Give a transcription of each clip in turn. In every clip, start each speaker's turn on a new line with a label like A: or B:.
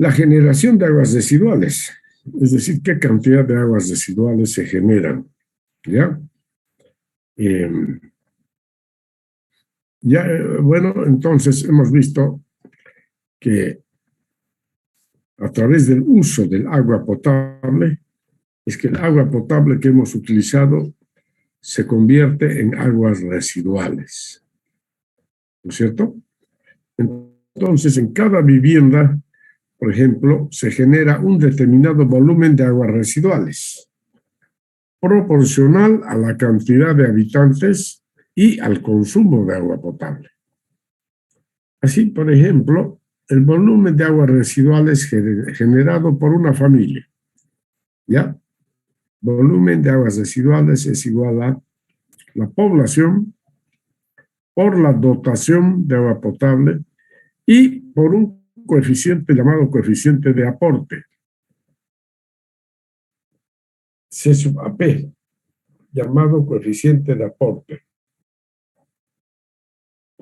A: La generación de aguas residuales, es decir, qué cantidad de aguas residuales se generan, ¿ya? Eh, bueno, entonces hemos visto que a través del uso del agua potable, es que el agua potable que hemos utilizado se convierte en aguas residuales, ¿no es cierto? Entonces, en cada vivienda, por ejemplo, se genera un determinado volumen de aguas residuales, proporcional a la cantidad de habitantes y al consumo de agua potable. Así, por ejemplo, el volumen de aguas residuales generado por una familia, ¿ya? Volumen de aguas residuales es igual a la población por la dotación de agua potable y por un coeficiente llamado coeficiente de aporte, C sub AP, llamado coeficiente de aporte.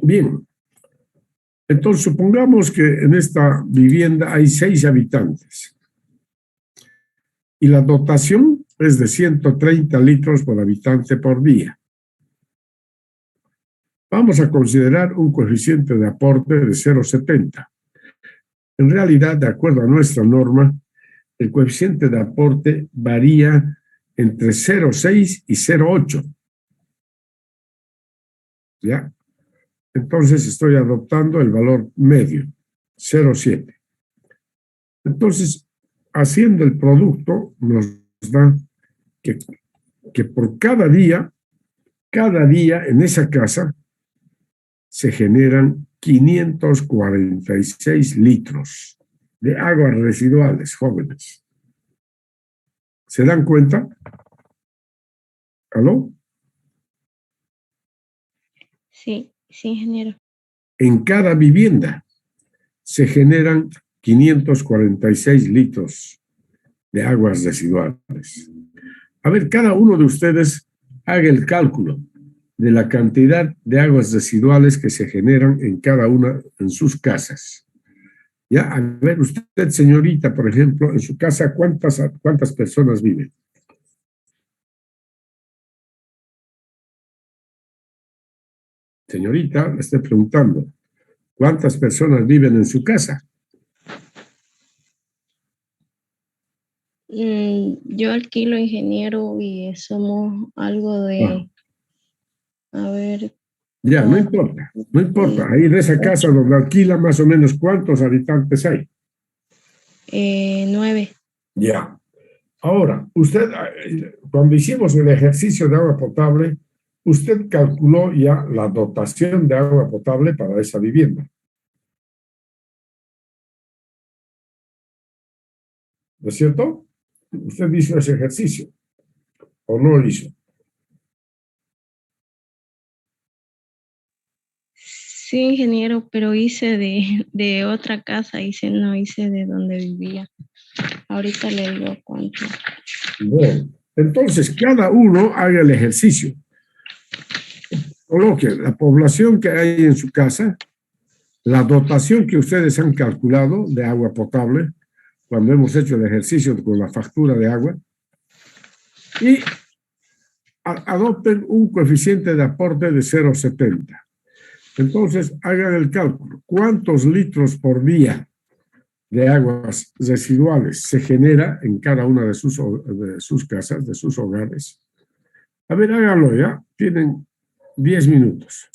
A: Bien, entonces supongamos que en esta vivienda hay 6 habitantes y la dotación es de 130 litros por habitante por día. Vamos a considerar un coeficiente de aporte de 0,70. En realidad, de acuerdo a nuestra norma, el coeficiente de aporte varía entre 0,6 y 0,8. ¿Ya? Entonces estoy adoptando el valor medio, 0,7. Entonces, haciendo el producto, nos da que por cada día en esa casa se generan 546 litros de aguas residuales, jóvenes. ¿Se dan cuenta? ¿Aló?
B: Sí, sí, ingeniero.
A: En cada vivienda se generan 546 litros de aguas residuales. A ver, cada uno de ustedes haga el cálculo de la cantidad de aguas residuales que se generan en cada una en sus casas. Ya, a ver, usted, señorita, por ejemplo, en su casa, ¿cuántas personas viven? Señorita, le estoy preguntando, ¿cuántas personas viven en su casa?
B: Yo alquilo, ingeniero, y somos algo
A: Ah,
B: de, a ver,
A: ya, no
B: ah,
A: importa, no importa. Ahí en esa casa donde alquila más o menos ¿cuántos habitantes hay?
B: 9.
A: Ya. Ahora, usted, cuando hicimos el ejercicio de agua potable, usted calculó ya la dotación de agua potable para esa vivienda. ¿No es cierto? Usted hizo ese ejercicio, ¿o no lo hizo?
B: Sí, ingeniero, pero hice de otra casa, no hice de donde vivía. Ahorita le digo cuánto.
A: Bueno, entonces cada uno haga el ejercicio. Coloque la población que hay en su casa, la dotación que ustedes han calculado de agua potable, cuando hemos hecho el ejercicio con la factura de agua, y adopten un coeficiente de aporte de 0,70. Entonces, hagan el cálculo. ¿Cuántos litros por día de aguas residuales se genera en cada una de sus casas, de sus hogares? A ver, háganlo ya. Tienen 10 minutos.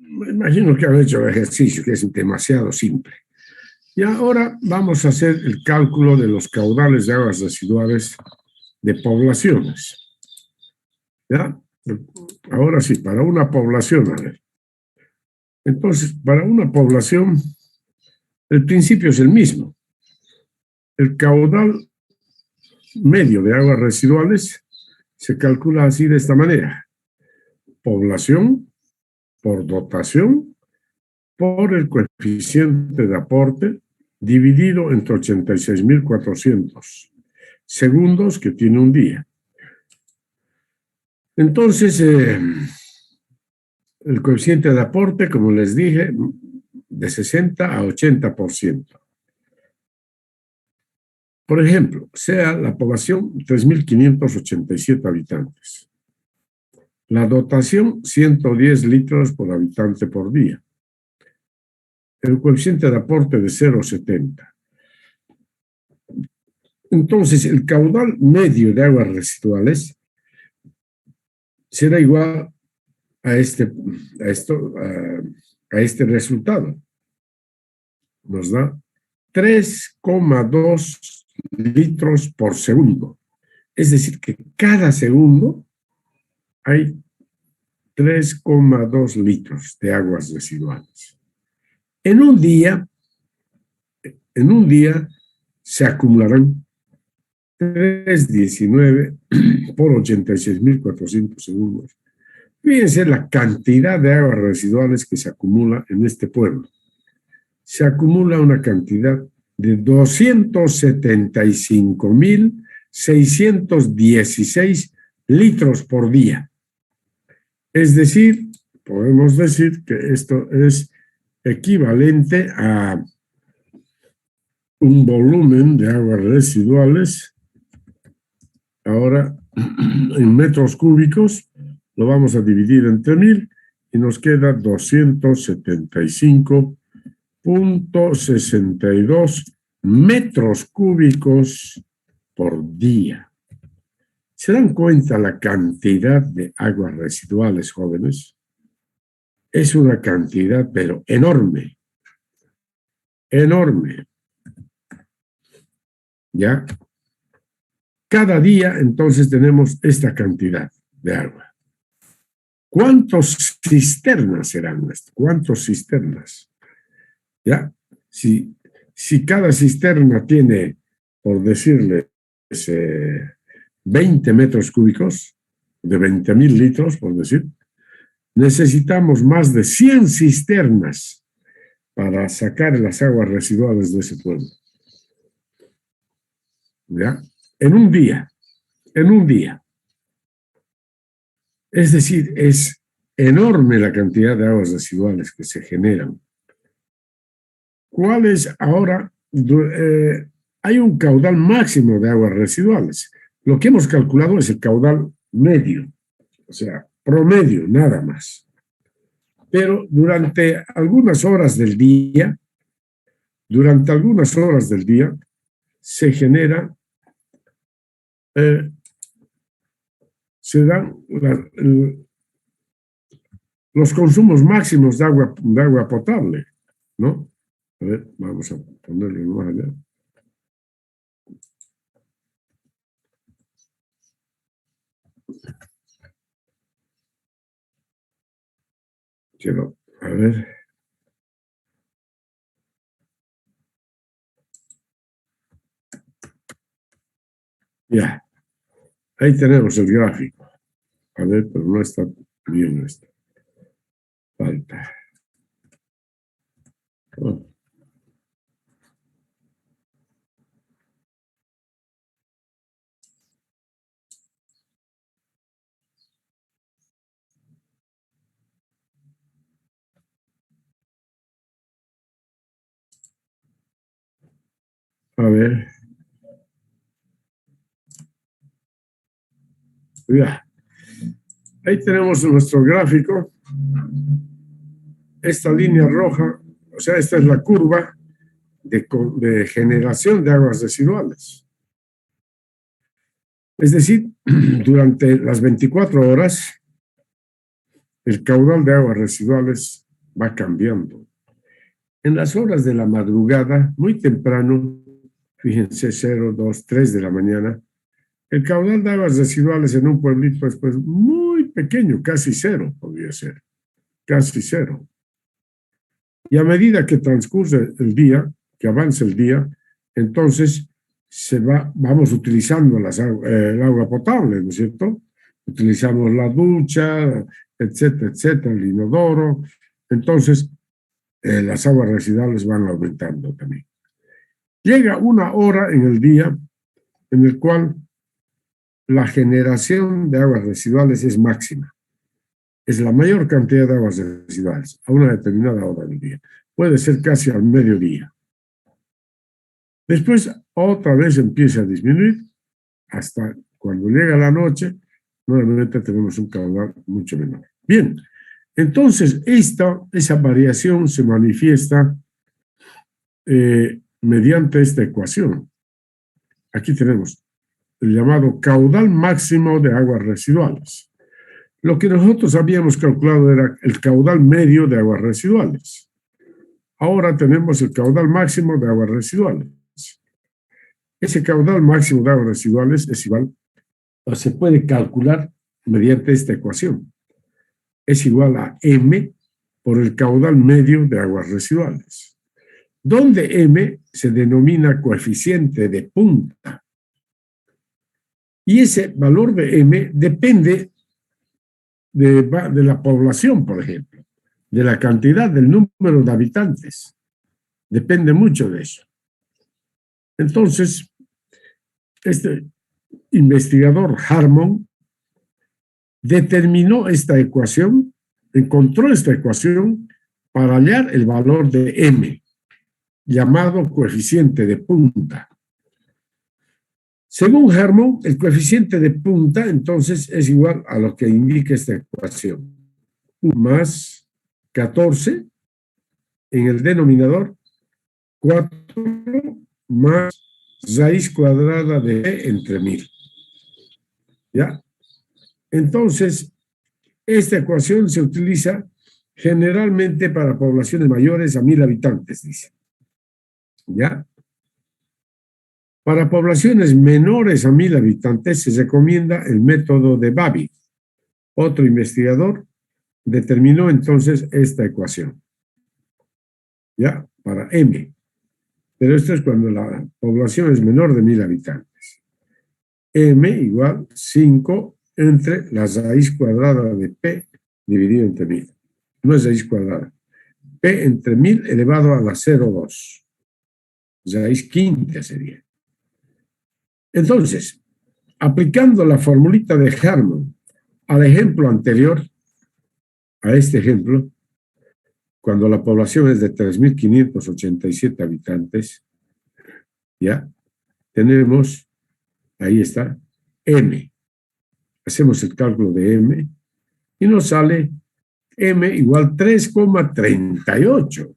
A: Me imagino que han hecho el ejercicio, que es demasiado simple. Y ahora vamos a hacer el cálculo de los caudales de aguas residuales de poblaciones. ¿Ya? Ahora sí, para una población, a ver. Entonces, para una población, el principio es el mismo. El caudal medio de aguas residuales se calcula así de esta manera. Población por dotación por el coeficiente de aporte dividido entre 86.400 segundos que tiene un día. Entonces, el coeficiente de aporte, como les dije, de 60 a 80%. Por ejemplo, sea la población 3.587 habitantes. La dotación, 110 litros por habitante por día. El coeficiente de aporte de 0,70. Entonces, el caudal medio de aguas residuales será igual a este resultado. Nos da 3,2 litros por segundo. Es decir, que cada segundo hay 3,2 litros de aguas residuales. En un día se acumularán 3,19 por 86.400 segundos. Fíjense la cantidad de aguas residuales que se acumula en este pueblo. Se acumula una cantidad de 275.616 litros por día. Es decir, podemos decir que esto es equivalente a un volumen de aguas residuales. Ahora, en metros cúbicos, lo vamos a dividir entre 1000 y nos queda 275.62 metros cúbicos por día. ¿Se dan cuenta la cantidad de aguas residuales, jóvenes? Es una cantidad, pero enorme. Enorme. ¿Ya? Cada día, entonces, tenemos esta cantidad de agua. ¿Cuántas cisternas serán esto? ¿Cuántas cisternas? ¿Ya? Si cada cisterna tiene, por decirles, 20 metros cúbicos, de 20.000 litros, por decir, necesitamos más de 100 cisternas para sacar las aguas residuales de ese pueblo. ¿Ya? En un día. Es decir, es enorme la cantidad de aguas residuales que se generan. ¿Cuál es ahora? Hay un caudal máximo de aguas residuales. Lo que hemos calculado es el caudal medio, o sea, promedio, nada más. Pero durante algunas horas del día, se genera, se dan los consumos máximos de agua potable, ¿no? A ver, vamos a ponerlo más allá. Quiero, a ver. Ya, ahí tenemos el gráfico. A ver, pero no está bien esto. Falta. Oh. A ver. Ya. Ahí tenemos nuestro gráfico. Esta línea roja, o sea, esta es la curva de generación de aguas residuales. Es decir, durante las 24 horas, el caudal de aguas residuales va cambiando. En las horas de la madrugada, muy temprano, fíjense, 0, 2, 3 de la mañana, el caudal de aguas residuales en un pueblito es pues muy pequeño, casi cero, podría ser, casi cero. Y a medida que transcurre el día, que avanza el día, entonces vamos utilizando el agua potable, ¿no es cierto? Utilizamos la ducha, etcétera, etcétera, el inodoro. Entonces, las aguas residuales van aumentando también. Llega una hora en el día en el cual la generación de aguas residuales es máxima. Es la mayor cantidad de aguas residuales a una determinada hora del día. Puede ser casi al mediodía. Después, otra vez empieza a disminuir hasta cuando llega la noche, nuevamente tenemos un caudal mucho menor. Bien, entonces esa variación se manifiesta mediante esta ecuación. Aquí tenemos el llamado caudal máximo de aguas residuales. Lo que nosotros habíamos calculado era el caudal medio de aguas residuales. Ahora tenemos el caudal máximo de aguas residuales. Ese caudal máximo de aguas residuales es igual, o se puede calcular mediante esta ecuación. Es igual a M por el caudal medio de aguas residuales, donde M se denomina coeficiente de punta. Y ese valor de M depende de la población, por ejemplo, de la cantidad, del número de habitantes. Depende mucho de eso. Entonces, este investigador Harmon determinó esta ecuación, encontró esta ecuación para hallar el valor de M, llamado coeficiente de punta. Según Harmon, el coeficiente de punta, entonces, es igual a lo que indica esta ecuación. Más 14 en el denominador, 4 más raíz cuadrada de E entre 1000. ¿Ya? Entonces, esta ecuación se utiliza generalmente para poblaciones mayores a 1000 habitantes, dice. ¿Ya? Para poblaciones menores a 1000 habitantes se recomienda el método de Babbitt. Otro investigador determinó entonces esta ecuación. ¿Ya? Para M. Pero esto es cuando la población es menor de 1000 habitantes. M igual 5 entre la raíz cuadrada de P dividido entre 1000. No es raíz cuadrada. P entre 1000 elevado a la 0,2. Raíz quinta sería. Entonces, aplicando la formulita de Harmon al ejemplo anterior, a este ejemplo, cuando la población es de 3.587 habitantes, ya tenemos, ahí está, M. Hacemos el cálculo de M y nos sale M igual 3,38.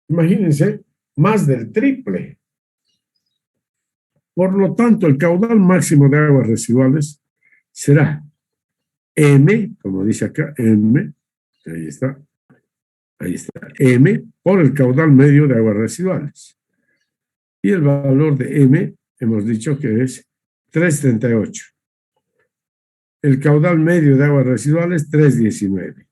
A: Imagínense, más del triple. Por lo tanto, el caudal máximo de aguas residuales será M, como dice acá, M, ahí está, M por el caudal medio de aguas residuales. Y el valor de M, hemos dicho que es 3,38. El caudal medio de aguas residuales, 3,19.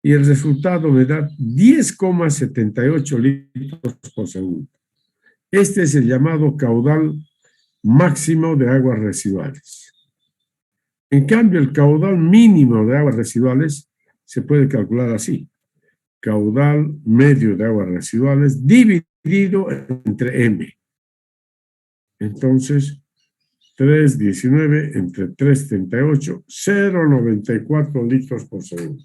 A: Y el resultado me da 10,78 litros por segundo. Este es el llamado caudal máximo de aguas residuales. En cambio, el caudal mínimo de aguas residuales se puede calcular así. Caudal medio de aguas residuales dividido entre M. Entonces, 3,19 entre 3,38, 0,94 litros por segundo.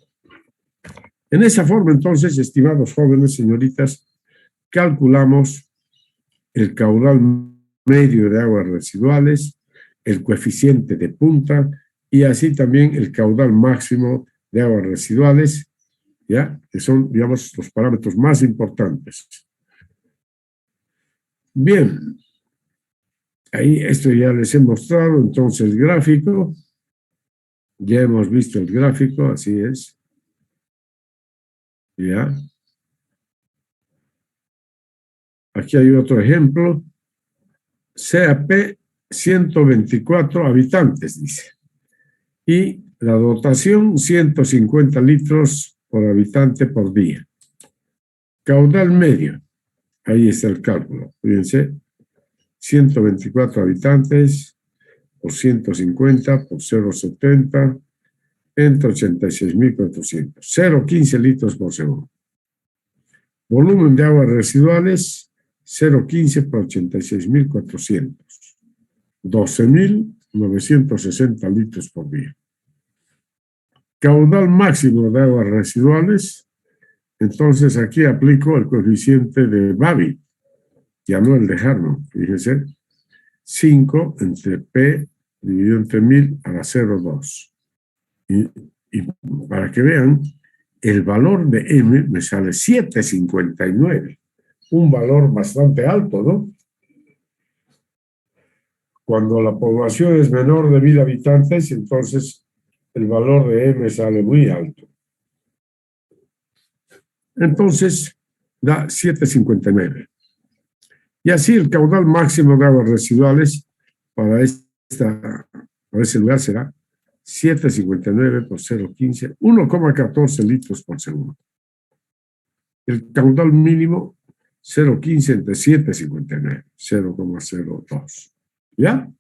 A: En esa forma, entonces, estimados jóvenes, señoritas, calculamos el caudal medio de aguas residuales, el coeficiente de punta y así también el caudal máximo de aguas residuales, ¿ya? Que son, digamos, los parámetros más importantes. Bien, ahí esto ya les he mostrado, entonces el gráfico, ya hemos visto el gráfico, así es. ¿Ya? Aquí hay otro ejemplo. CAP 124 habitantes, dice. Y la dotación 150 litros por habitante por día. Caudal medio. Ahí está el cálculo. Fíjense. 124 habitantes por 150 por 0,70 entre 86.400. 0,15 litros por segundo. Volumen de aguas residuales 0,15 por 86.400. 12.960 litros por día. Caudal máximo de aguas residuales. Entonces aquí aplico el coeficiente de Babi, ya no el de Harman, fíjense. 5 entre P dividido entre 1000 a la 0,2. Y para que vean, el valor de M me sale 7,59. Un valor bastante alto, ¿no? Cuando la población es menor de 1000 habitantes, entonces el valor de M sale muy alto. Entonces da 7,59. Y así el caudal máximo de aguas residuales para ese lugar será 7,59 por 0,15, 1,14 litros por segundo. El caudal mínimo 0,15 entre 7,59, 0,02. ¿Ya?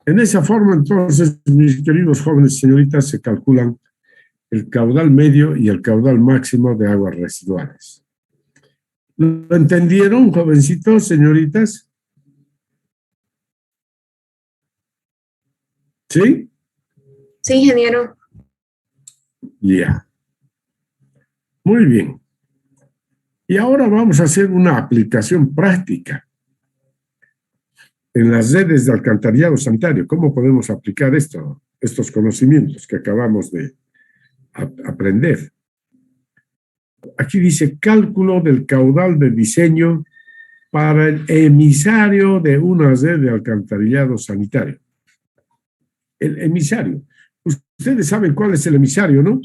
A: En esa forma, entonces, mis queridos jóvenes señoritas, se calculan el caudal medio y el caudal máximo de aguas residuales. ¿Lo entendieron, jovencitos, señoritas? ¿Sí?
C: Sí, ingeniero.
A: Ya. Muy bien. Y ahora vamos a hacer una aplicación práctica en las redes de alcantarillado sanitario. ¿Cómo podemos aplicar estos conocimientos que acabamos de aprender? Aquí dice cálculo del caudal de diseño para el emisario de una red de alcantarillado sanitario. El emisario. Ustedes saben cuál es el emisario, ¿no?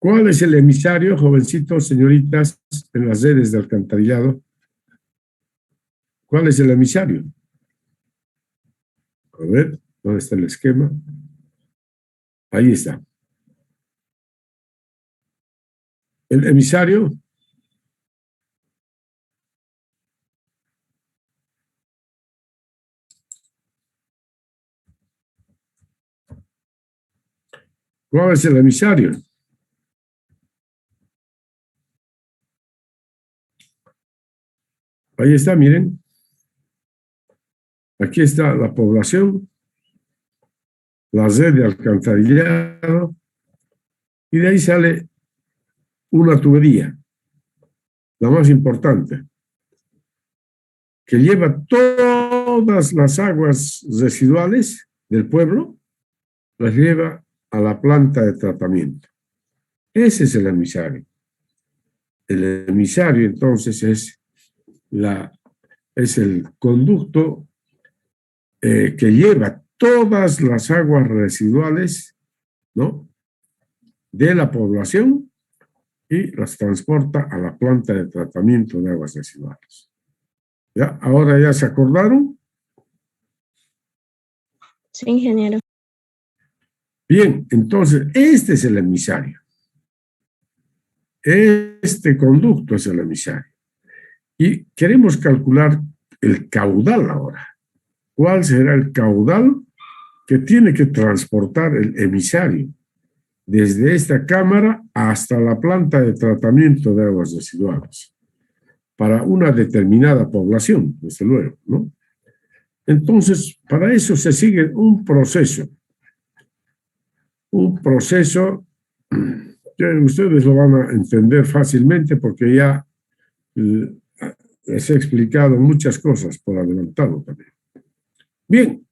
A: ¿Cuál es el emisario, jovencitos, señoritas, en las redes de alcantarillado? ¿Cuál es el emisario? A ver, ¿dónde está el esquema? Ahí está. El emisario ¿cuál es el emisario? Ahí está, miren. Aquí está la población, la red de alcantarillado, y de ahí sale una tubería, la más importante, que lleva todas las aguas residuales del pueblo, las lleva a la planta de tratamiento. Ese es el emisario. El emisario, entonces, es el conducto que lleva todas las aguas residuales, ¿no?, de la población y las transporta a la planta de tratamiento de aguas residuales. ¿Ya? ¿Ahora ya se acordaron?
B: Sí, ingeniero.
A: Bien, entonces, este es el emisario. Este conducto es el emisario. Y queremos calcular el caudal ahora. ¿Cuál será el caudal que tiene que transportar el emisario desde esta cámara hasta la planta de tratamiento de aguas residuales para una determinada población, desde luego, ¿no? Entonces, para eso se sigue un proceso que ustedes lo van a entender fácilmente porque ya les he explicado muchas cosas por adelantado también. Bien,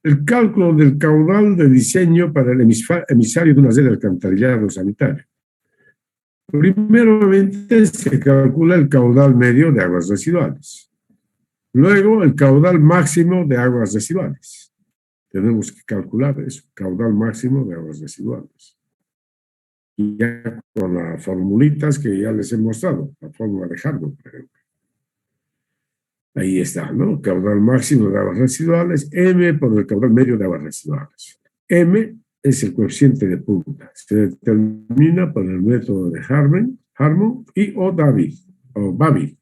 A: el cálculo del caudal de diseño para el emisario de una red de alcantarillado sanitario. Primeramente se calcula el caudal medio de aguas residuales. Luego el caudal máximo de aguas residuales. tenemos que calcular eso, caudal máximo de aguas residuales. Y ya con las formulitas que ya les he mostrado, la fórmula de Hartmann, por ejemplo. Ahí está, ¿no? Caudal máximo de aguas residuales, M por el caudal medio de aguas residuales. M es el coeficiente de punta. Se determina por el método de Hartmann y o Babi.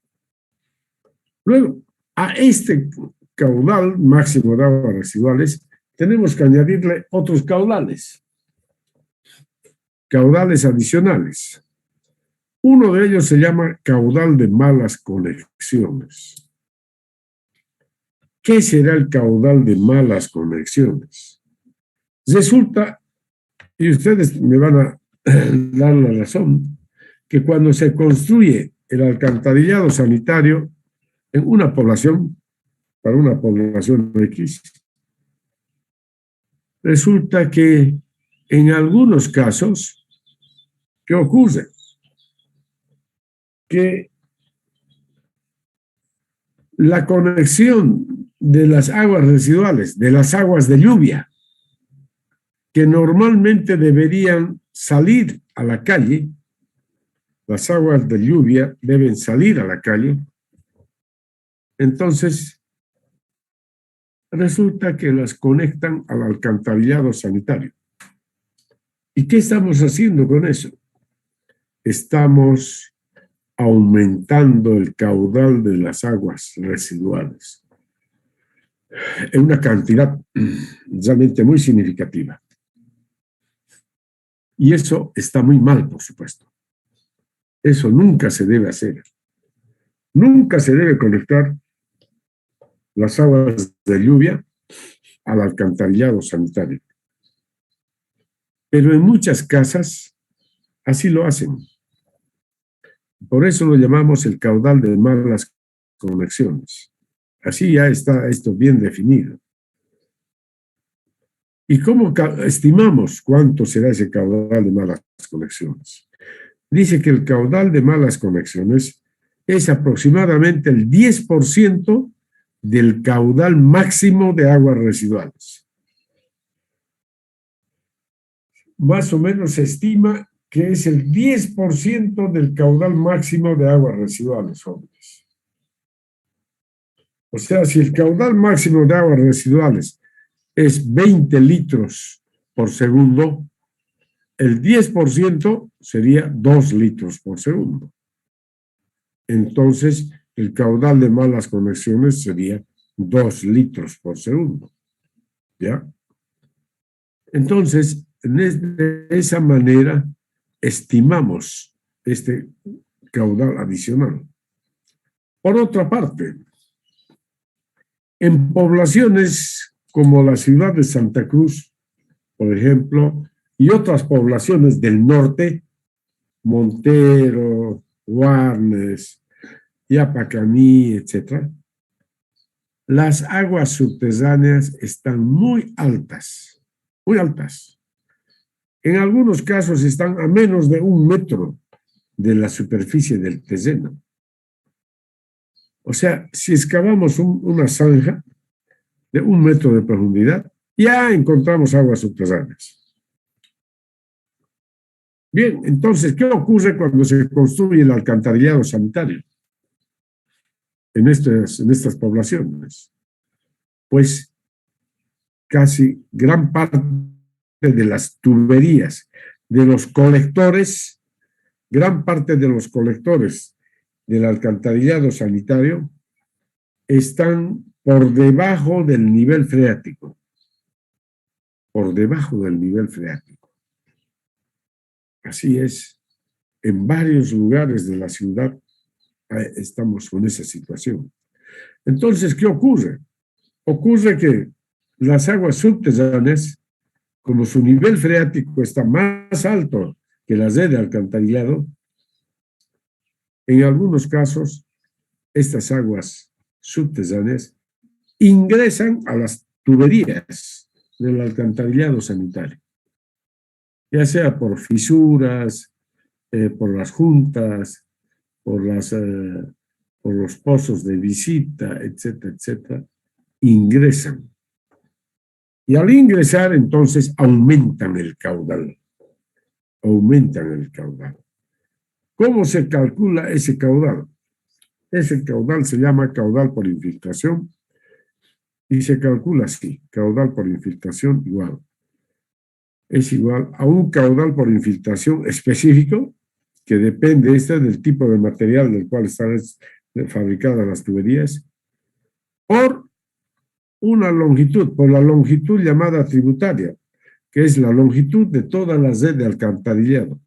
A: Luego, a este caudal máximo de aguas residuales tenemos que añadirle otros caudales adicionales. Uno de ellos se llama caudal de malas conexiones. ¿Qué será el caudal de malas conexiones? Resulta, y ustedes me van a dar la razón, que cuando se construye el alcantarillado sanitario en una población, para una población X, resulta que en algunos casos, ¿qué ocurre? Que la conexión de las aguas residuales, de las aguas de lluvia, que normalmente deberían salir a la calle, las aguas de lluvia deben salir a la calle, entonces resulta que las conectan al alcantarillado sanitario. ¿Y qué estamos haciendo con eso? Estamos aumentando el caudal de las aguas residuales en una cantidad realmente muy significativa. Y eso está muy mal, por supuesto. Eso nunca se debe hacer. Nunca se debe conectar las aguas de lluvia al alcantarillado sanitario. Pero en muchas casas así lo hacen. Por eso lo llamamos el caudal de malas conexiones. Así ya está esto bien definido. ¿Y cómo estimamos cuánto será ese caudal de malas conexiones? Dice que el caudal de malas conexiones es aproximadamente el 10% del caudal máximo de aguas residuales. Más o menos se estima que es el 10% del caudal máximo de aguas residuales, jóvenes. O sea, si el caudal máximo de aguas residuales es 20 litros por segundo, el 10% sería 2 litros por segundo. Entonces, el caudal de malas conexiones sería 2 litros por segundo. ¿Ya? Entonces, de esa manera, estimamos este caudal adicional. Por otra parte, en poblaciones como la ciudad de Santa Cruz, por ejemplo, y otras poblaciones del norte, Montero, Guarnes, Yapacaní, etc., las aguas subterráneas están muy altas, muy altas. En algunos casos están a menos de 1 metro de la superficie del terreno. O sea, si excavamos una zanja de 1 metro de profundidad, ya encontramos aguas subterráneas. Bien, entonces, ¿qué ocurre cuando se construye el alcantarillado sanitario en estas poblaciones? Pues casi gran parte de las tuberías, de los colectores, gran parte de los colectores del alcantarillado sanitario están por debajo del nivel freático. Por debajo del nivel freático. Así es. En varios lugares de la ciudad estamos con esa situación. Entonces, ¿qué ocurre? Ocurre que las aguas subterráneas, como su nivel freático está más alto que la red de alcantarillado, en algunos casos, estas aguas subterráneas ingresan a las tuberías del alcantarillado sanitario, ya sea por fisuras, por las juntas, por los pozos de visita, etcétera, etcétera, ingresan. Y al ingresar, entonces, aumentan el caudal. Aumentan el caudal. ¿Cómo se calcula ese caudal? Ese caudal se llama caudal por infiltración y se calcula así, caudal por infiltración igual. Es igual a un caudal por infiltración específico que depende del tipo de material del cual están fabricadas las tuberías, por una longitud, por la longitud llamada tributaria, que es la longitud de toda la red de alcantarillado.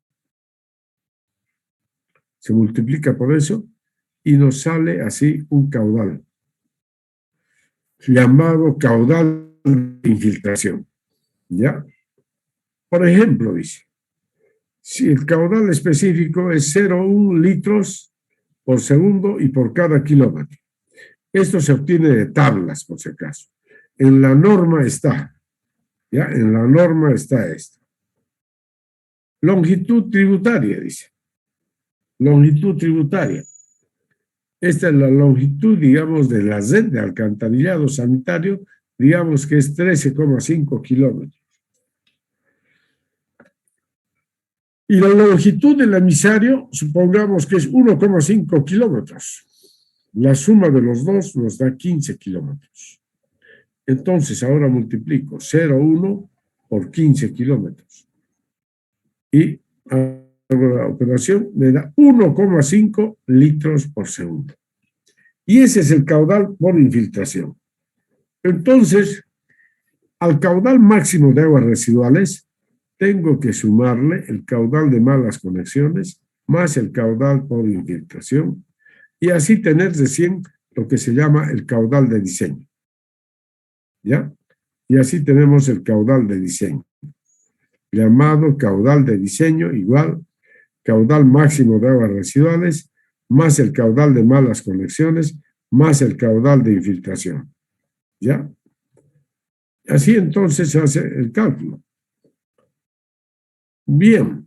A: Se multiplica por eso y nos sale así un caudal, llamado caudal de infiltración. ¿Ya? Por ejemplo, dice, si el caudal específico es 0,1 litros por segundo y por cada kilómetro. Esto se obtiene de tablas, por si acaso. En la norma está, ¿ya? En la norma está esto. Longitud tributaria, dice. Longitud tributaria. Esta es la longitud, digamos, de la red de alcantarillado sanitario, digamos que es 13,5 kilómetros. Y la longitud del emisario, supongamos que es 1,5 kilómetros. La suma de los dos nos da 15 kilómetros. Entonces, ahora multiplico 0,1 por 15 kilómetros. Y hago la operación, me da 1,5 litros por segundo. Y ese es el caudal por infiltración. Entonces, al caudal máximo de aguas residuales, tengo que sumarle el caudal de malas conexiones más el caudal por infiltración y así tener recién lo que se llama el caudal de diseño. ¿Ya? Y así tenemos el caudal de diseño, llamado caudal de diseño igual caudal máximo de aguas residuales más el caudal de malas conexiones más el caudal de infiltración. ¿Ya? Así entonces se hace el cálculo. Bien,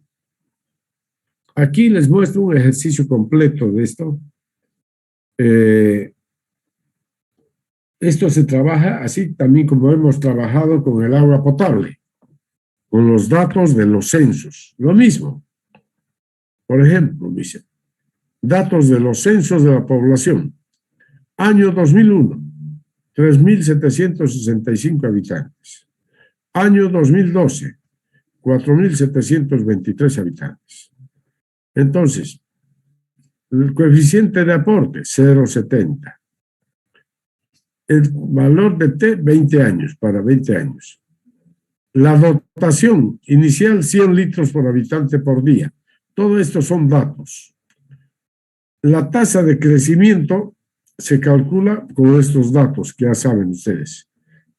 A: aquí les muestro un ejercicio completo de esto. Esto se trabaja así también como hemos trabajado con el agua potable, con los datos de los censos. Lo mismo. Por ejemplo, dice, datos de los censos de la población. Año 2001, 3.765 habitantes. Año 2012, 4.723 habitantes. Entonces, el coeficiente de aporte, 0,70. El valor de T, 20 años, para 20 años. La dotación inicial, 100 litros por habitante por día. Todo esto son datos. La tasa de crecimiento se calcula con estos datos que ya saben ustedes,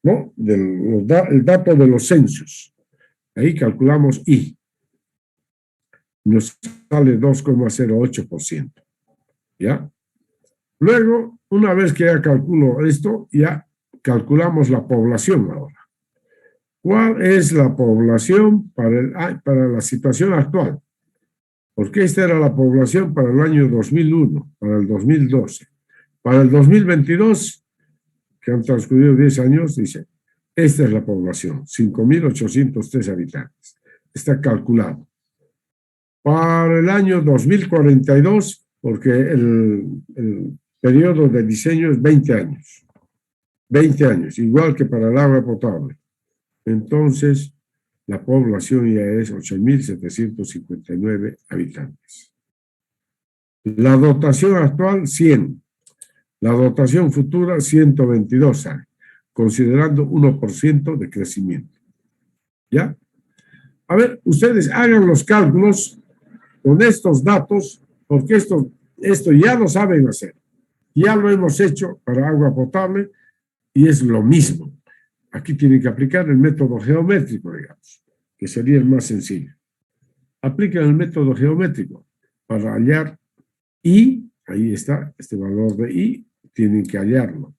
A: ¿no? El dato de los censos. Ahí calculamos I. Nos sale 2,08%. ¿Ya? Luego, una vez que ya calculo esto, ya calculamos la población ahora. ¿Cuál es la población para la situación actual? Porque esta era la población para el año 2001, para el 2012. Para el 2022, que han transcurrido 10 años, dice, esta es la población, 5.803 habitantes. Está calculado. Para el año 2042, porque el periodo de diseño es 20 años. 20 años, igual que para el agua potable. Entonces, la población ya es 8.759 habitantes. La dotación actual, 100. La dotación futura, 122 años, considerando 1% de crecimiento. ¿Ya? A ver, ustedes hagan los cálculos con estos datos, porque esto ya lo saben hacer. Ya lo hemos hecho para agua potable y es lo mismo. Aquí tienen que aplicar el método geométrico, digamos, que sería el más sencillo. Aplican el método geométrico para hallar I, ahí está, este valor de I, tienen que hallarlo,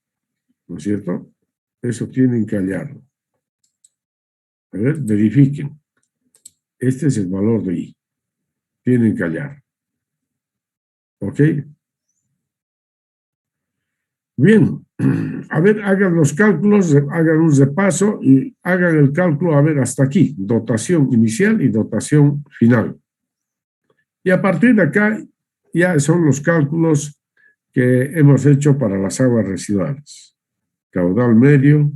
A: ¿no es cierto? Eso tienen que hallarlo. A ver, verifiquen. Este es el valor de I. Tienen que hallar. ¿Ok? Bien, a ver, hagan los cálculos, hagan un repaso y hagan el cálculo, a ver, hasta aquí, dotación inicial y dotación final. Y a partir de acá ya son los cálculos que hemos hecho para las aguas residuales. Caudal medio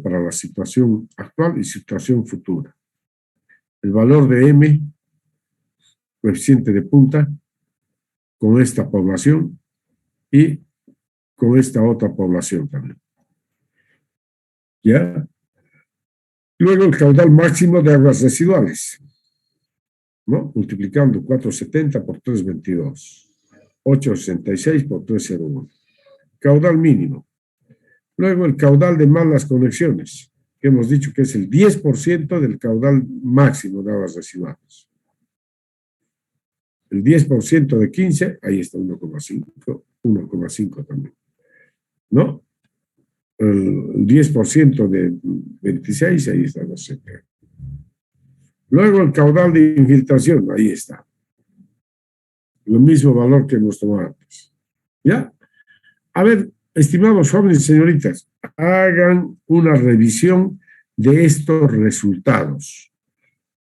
A: para la situación actual y situación futura. El valor de M, coeficiente de punta, con esta población y con esta otra población también. ¿Ya? Luego el caudal máximo de aguas residuales, ¿no? Multiplicando 470 por 322, 866 por 301. Caudal mínimo. Luego el caudal de malas conexiones, que hemos dicho que es el 10% del caudal máximo de aguas residuales. El 10% de 15, ahí está 1,5 también, ¿no? El 10% de 26, ahí está 12. Luego el caudal de infiltración, ahí está. Lo mismo valor que hemos tomado antes. ¿Ya? A ver, estimados jóvenes y señoritas, hagan una revisión de estos resultados.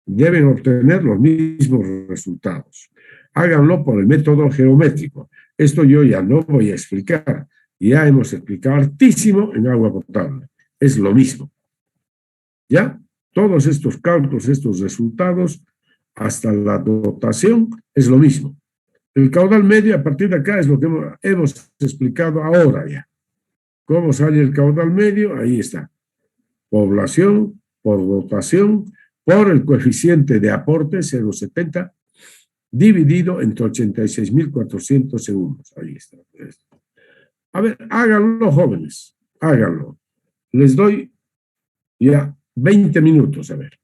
A: Deben obtener los mismos resultados. Háganlo por el método geométrico. Esto yo ya no voy a explicar. Ya hemos explicado hartísimo en agua potable. Es lo mismo. ¿Ya? Todos estos cálculos, estos resultados, hasta la dotación, es lo mismo. El caudal medio a partir de acá es lo que hemos explicado ahora ya. ¿Cómo sale el caudal medio? Ahí está. Población por dotación por el coeficiente de aporte 0,70 dividido entre 86.400 segundos. Ahí está. A ver, háganlo, jóvenes. Háganlo. Les doy ya 20 minutos, a ver.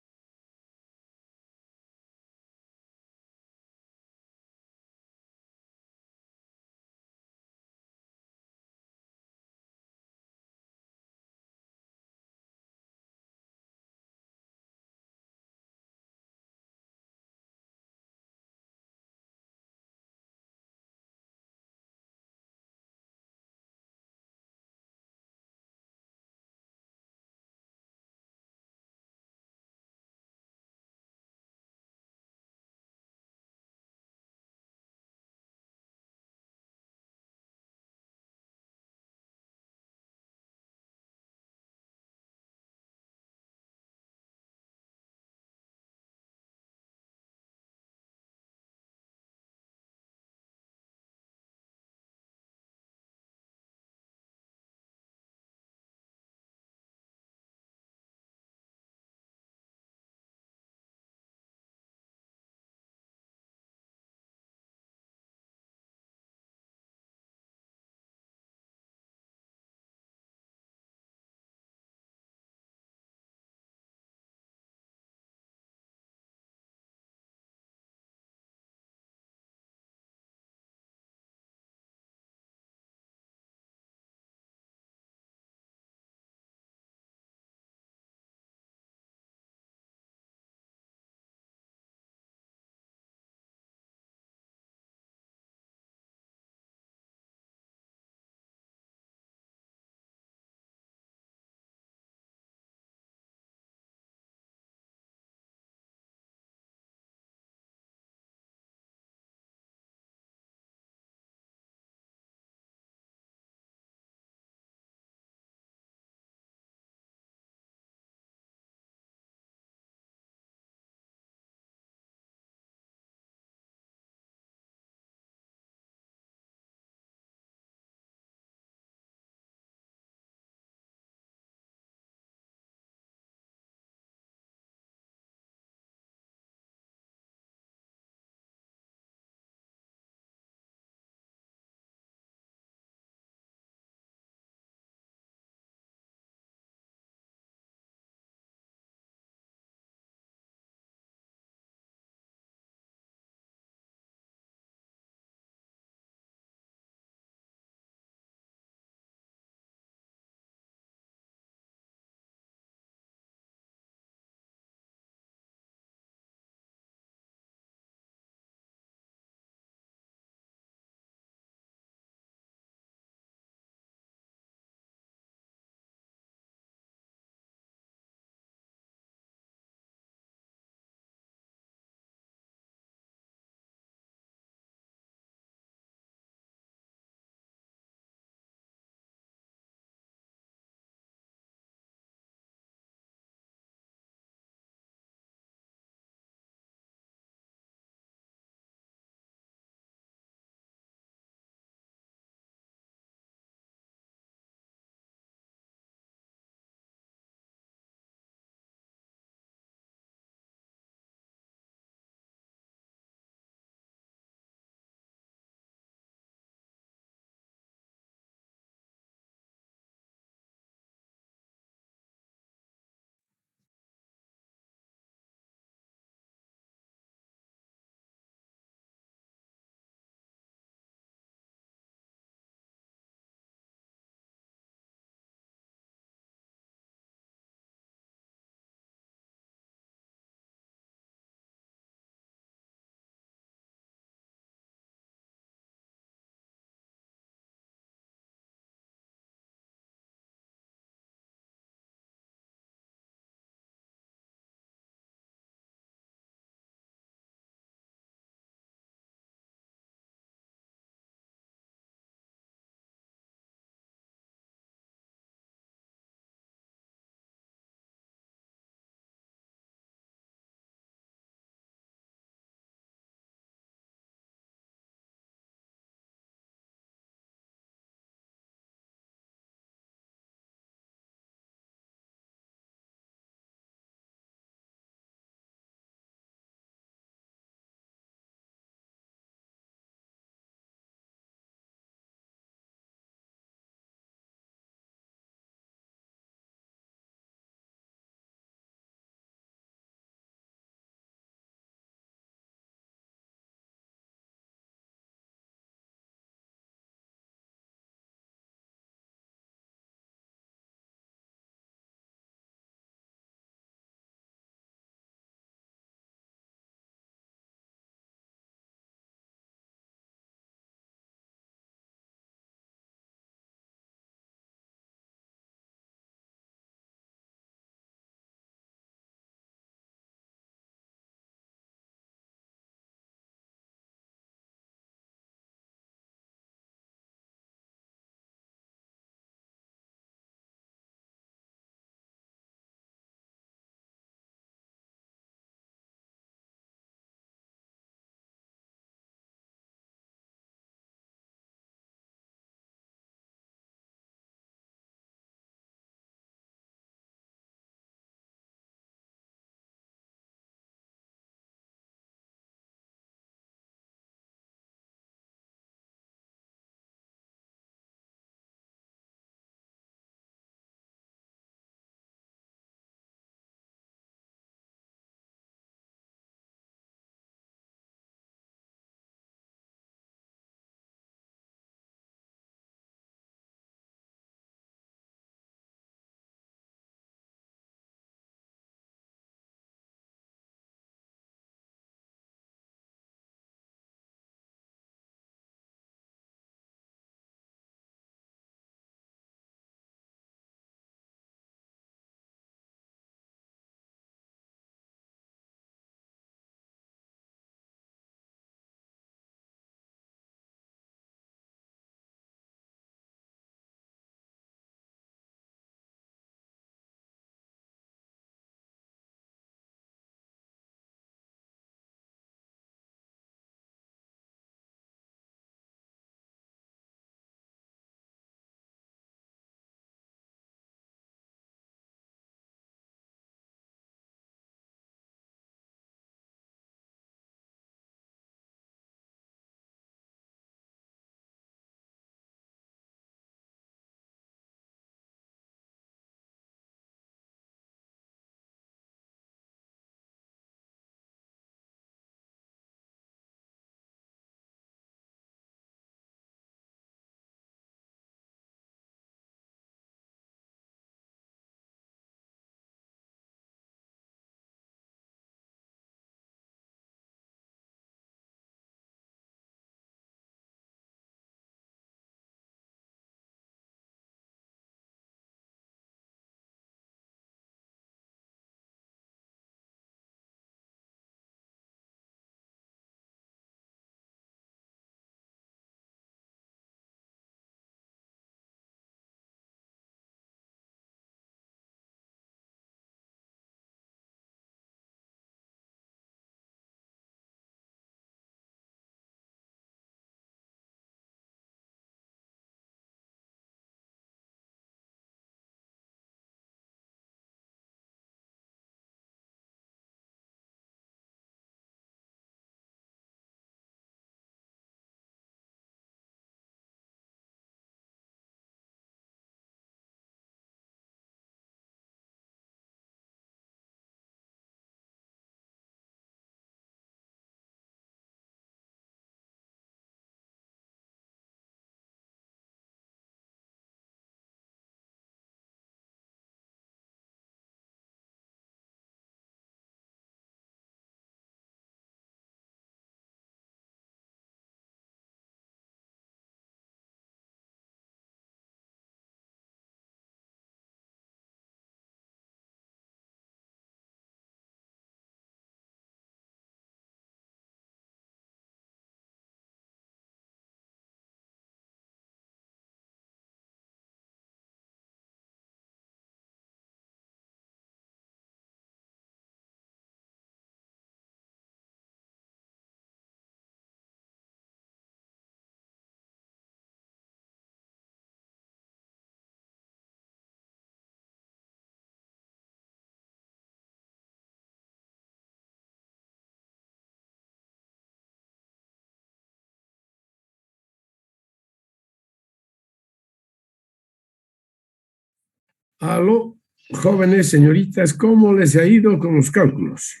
A: Aló, jóvenes, señoritas, ¿cómo les ha ido con los cálculos?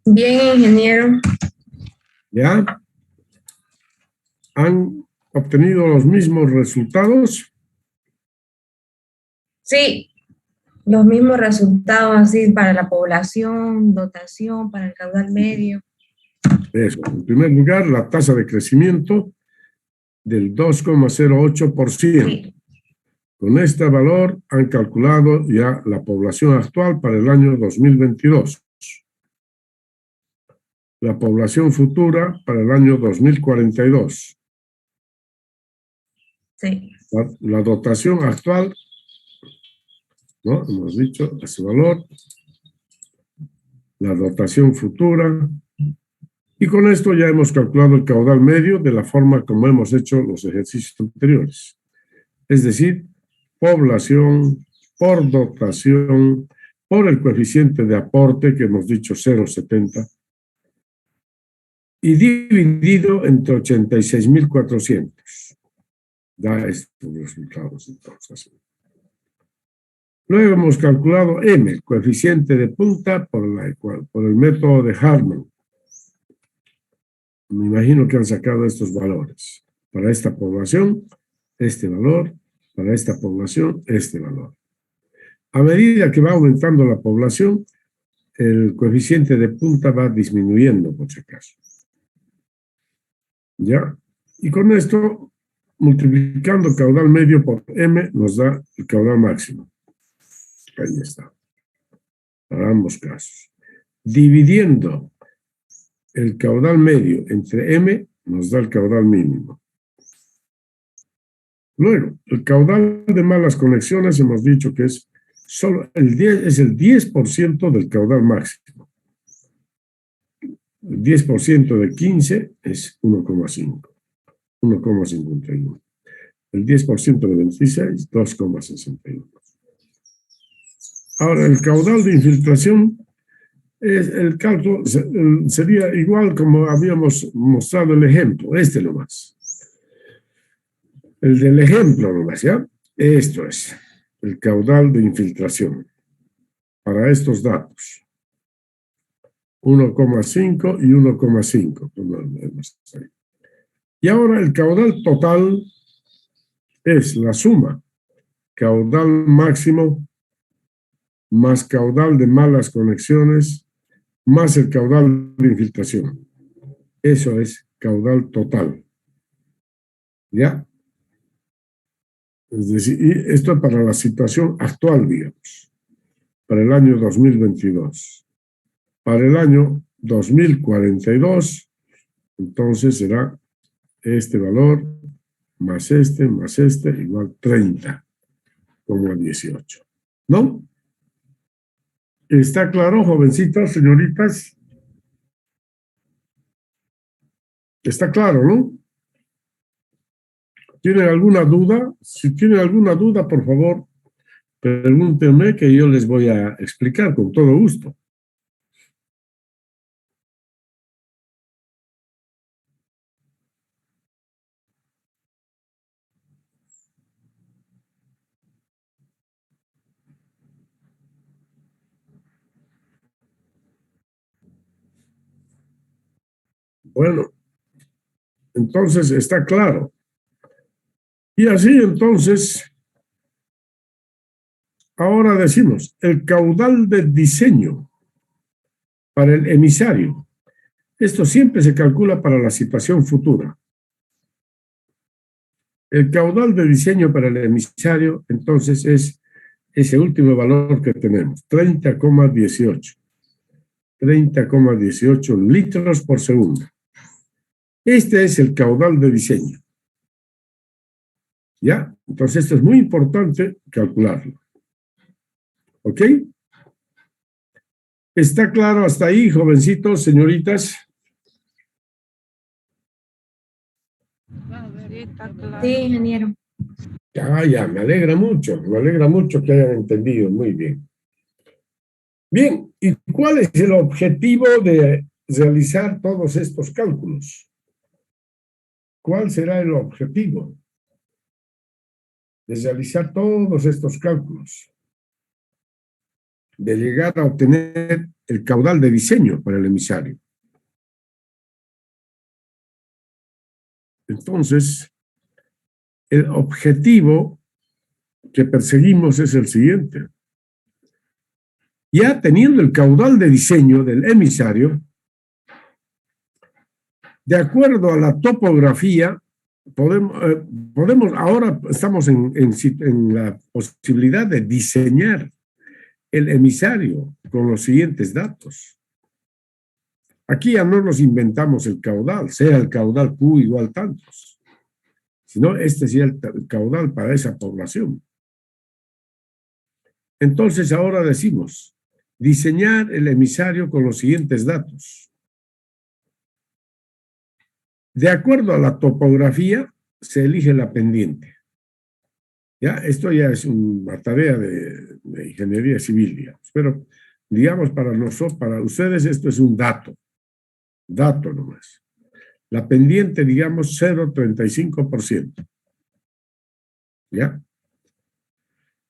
C: Bien, ingeniero.
A: ¿Ya? ¿Han obtenido los mismos resultados?
C: Sí, los mismos resultados así para la población, dotación, para el caudal medio.
A: Eso. En primer lugar, la tasa de crecimiento del 2,08%.
C: Sí,
A: Con este valor han calculado ya la población actual para el año 2022. La población futura para el año 2042.
C: sí,
A: La dotación actual, ¿no? Hemos dicho ese valor. La dotación futura. Y con esto ya hemos calculado el caudal medio de la forma como hemos hecho los ejercicios anteriores. Es decir, población por dotación por el coeficiente de aporte que hemos dicho 0,70 y dividido entre 86.400. Da estos resultados entonces. Luego hemos calculado M, el coeficiente de punta por el método de Hartman. Me imagino que han sacado estos valores. Para esta población, este valor. Para esta población, este valor. A medida que va aumentando la población, el coeficiente de punta va disminuyendo, por si acaso. ¿Ya? Y con esto, multiplicando caudal medio por M, nos da el caudal máximo. Ahí está. Para ambos casos. Dividiendo el caudal medio entre M, nos da el caudal mínimo. Luego, el caudal de malas conexiones hemos dicho que es solo el 10% del caudal máximo. El 10% de 15 es 1,5, 1,51. El 10% de 26, 2,61. Ahora, el caudal de infiltración, el cálculo sería igual como habíamos mostrado el ejemplo, este nomás. El del ejemplo nomás, ¿ya? Esto es el caudal de infiltración para estos datos. 1,5 y 1,5. Y ahora el caudal total es la suma. Caudal máximo más caudal de malas conexiones más el caudal de infiltración. Eso es caudal total. ¿Ya? Es decir, y esto para la situación actual, digamos, para el año 2022. Para el año 2042, entonces será este valor más este, igual 30,18. ¿No? ¿Está claro, jovencitas, señoritas? Está claro, ¿no? ¿Tienen alguna duda? Si tienen alguna duda, por favor, pregúntenme que yo les voy a explicar con todo gusto. Bueno, entonces está claro. Y así entonces, ahora decimos, el caudal de diseño para el emisario. Esto siempre se calcula para la situación futura. El caudal de diseño para el emisario, entonces, es ese último valor que tenemos, 30,18. 30,18 litros por segundo. Este es el caudal de diseño. ¿Ya? Entonces, esto es muy importante calcularlo. ¿Ok? ¿Está claro hasta ahí, jovencitos, señoritas?
C: sí, ingeniero.
A: Ya, me alegra mucho que hayan entendido muy bien. Bien, ¿y cuál es el objetivo de realizar todos estos cálculos? ¿cuál será el objetivo de realizar todos estos cálculos? De llegar a obtener el caudal de diseño para el emisario. Entonces, el objetivo que perseguimos es el siguiente. Ya teniendo el caudal de diseño del emisario, de acuerdo a la topografía, podemos ahora estamos en la posibilidad de diseñar el emisario con los siguientes datos. Aquí ya no nos inventamos el caudal, sea el caudal Q igual tantos, sino este sería el caudal para esa población. Entonces ahora decimos, diseñar el emisario con los siguientes datos. De acuerdo a la topografía, se elige la pendiente. ¿Ya? Esto ya es una tarea de ingeniería civil, digamos. Pero, digamos, para nosotros, para ustedes, esto es un dato nomás. La pendiente, digamos, 0,35%. ¿Ya?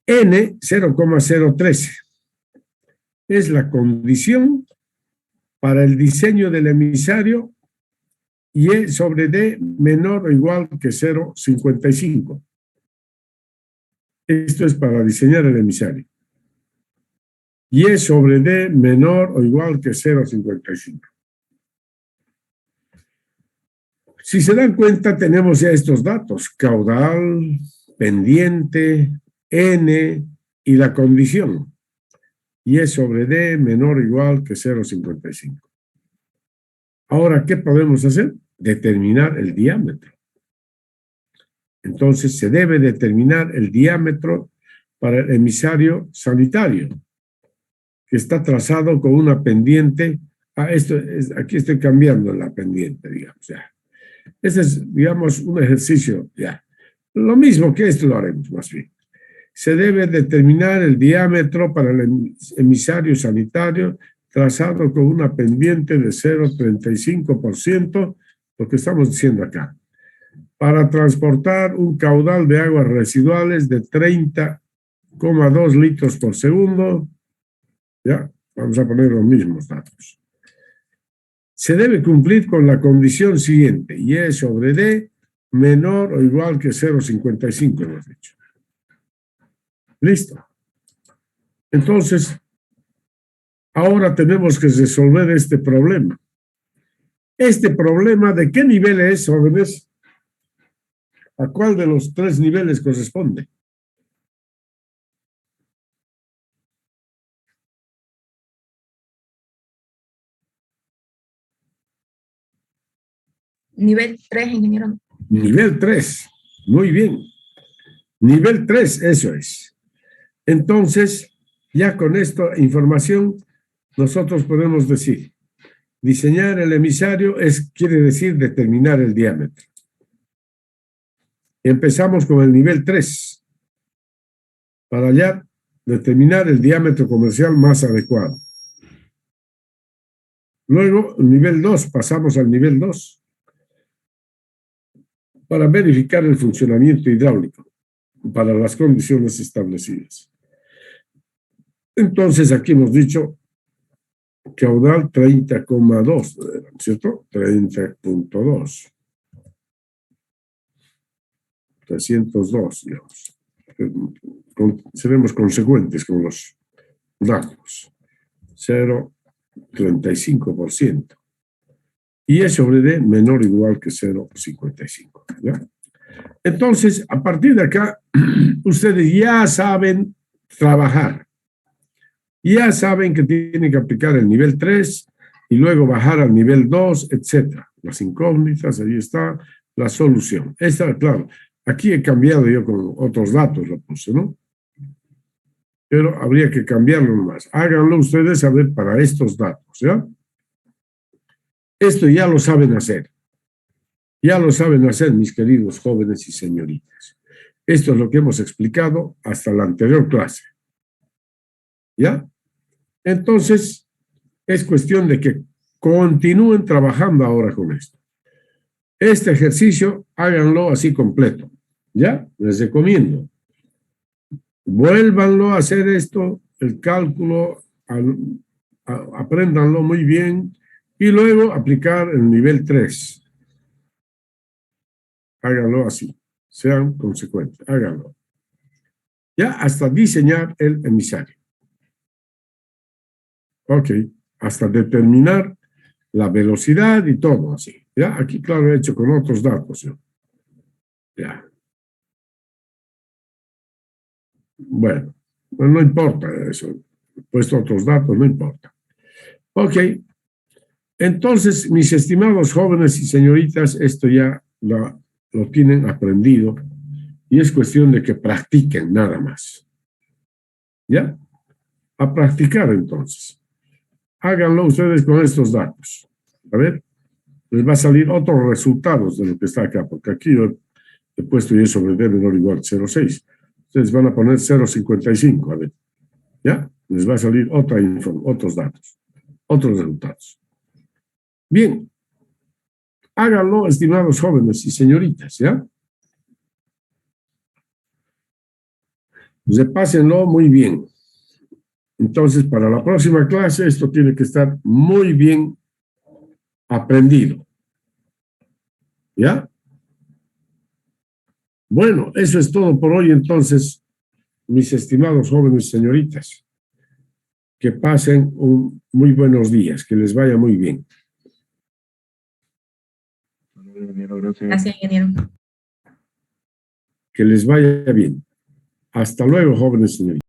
A: N, 0,013. Es la condición para el diseño del emisario y E sobre D menor o igual que 0,55. Esto es para diseñar el emisario. Y E sobre D menor o igual que 0,55. Si se dan cuenta, tenemos ya estos datos: caudal, pendiente, N y la condición. Y E sobre D menor o igual que 0,55. Ahora, ¿qué podemos hacer? Determinar el diámetro. Entonces, se debe determinar el diámetro para el emisario sanitario, que está trazado con una pendiente. Aquí estoy cambiando la pendiente, digamos, ya. Este es, digamos, un ejercicio, ya. Lo mismo que esto lo haremos, más bien. Se debe determinar el diámetro para el emisario sanitario trazado con una pendiente de 0,35%, lo que estamos diciendo acá, para transportar un caudal de aguas residuales de 30,2 litros por segundo. Ya, vamos a poner los mismos datos. Se debe cumplir con la condición siguiente, y E sobre D menor o igual que 0,55, hemos dicho. Listo. Entonces, ahora tenemos que resolver este problema. ¿Este problema de qué nivel es, jóvenes? ¿A cuál de los 3 niveles corresponde?
C: Nivel 3, ingeniero.
A: Nivel 3. Muy bien. Nivel 3, eso es. Entonces, ya con esta información, nosotros podemos decir, diseñar el emisario quiere decir determinar el diámetro. Empezamos con el nivel 3, para ya determinar el diámetro comercial más adecuado. Luego, nivel 2, pasamos al nivel 2, para verificar el funcionamiento hidráulico para las condiciones establecidas. Entonces, aquí hemos dicho caudal 30,2, ¿cierto? 30,2. 302, digamos. Seremos consecuentes con los datos. 0,35%. Y E sobre D menor o igual que 0,55. ¿Ya? Entonces, a partir de acá, ustedes ya saben trabajar. Ya saben que tienen que aplicar el nivel 3 y luego bajar al nivel 2, etc. Las incógnitas, ahí está la solución. Esta, claro, aquí he cambiado yo con otros datos, lo puse, ¿no? Pero habría que cambiarlo nomás. Háganlo ustedes a ver para estos datos, ¿ya? Esto ya lo saben hacer. Ya lo saben hacer, mis queridos jóvenes y señoritas. Esto es lo que hemos explicado hasta la anterior clase. ¿Ya? Entonces, es cuestión de que continúen trabajando ahora con esto. Este ejercicio háganlo así completo. ¿Ya? Les recomiendo. Vuélvanlo a hacer esto, el cálculo, apréndanlo muy bien y luego aplicar el nivel 3. Háganlo así. Sean consecuentes. Háganlo. Ya hasta diseñar el emisario. Ok. Hasta determinar la velocidad y todo así. Ya, aquí claro he hecho con otros datos. ¿No? Ya. Bueno, no importa eso. He puesto otros datos, no importa. Ok. Entonces, mis estimados jóvenes y señoritas, esto ya lo tienen aprendido y es cuestión de que practiquen nada más. ¿Ya? A practicar entonces. Háganlo ustedes con estos datos. A ver, les va a salir otros resultados de lo que está acá, porque aquí yo he puesto y eso debe menor o igual 0,6. Ustedes van a poner 0,55, a ver. ¿Ya? Les va a salir otros datos, otros resultados. Bien. Háganlo, estimados jóvenes y señoritas, ¿ya? Repásenlo muy bien. Entonces, para la próxima clase, esto tiene que estar muy bien aprendido. ¿Ya? Bueno, eso es todo por hoy, entonces, mis estimados jóvenes y señoritas. Que pasen muy buenos días, que les vaya muy bien.
C: Gracias, ingeniero.
A: Que les vaya bien. Hasta luego, jóvenes y señoritas.